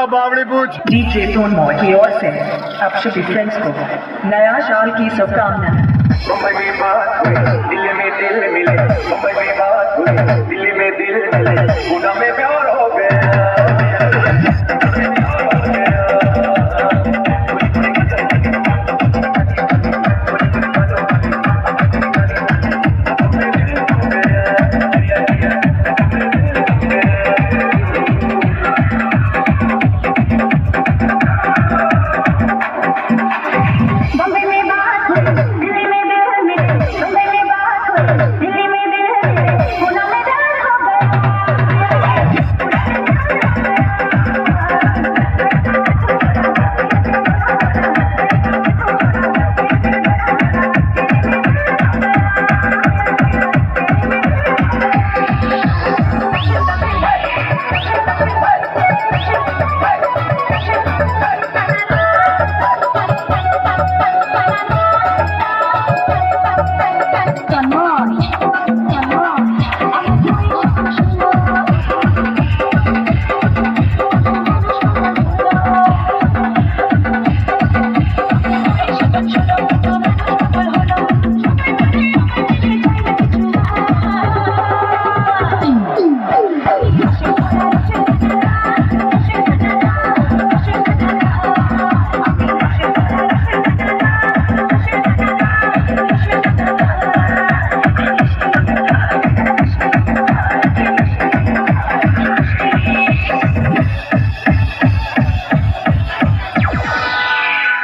बावड़ी पूछ। डीजे टोनमॉय की ओर से आप सभी फ्रेंड्स को नया साल की शुभकामनाएं। मुंबई में बात हुई, दिल्ली में दिल मिले, मुंबई में बात हुई, दिल्ली में दिल मिले, पूना में प्यार हो गया।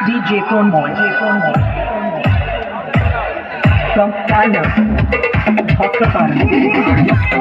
DJ Tonemoy from China, Pakistan.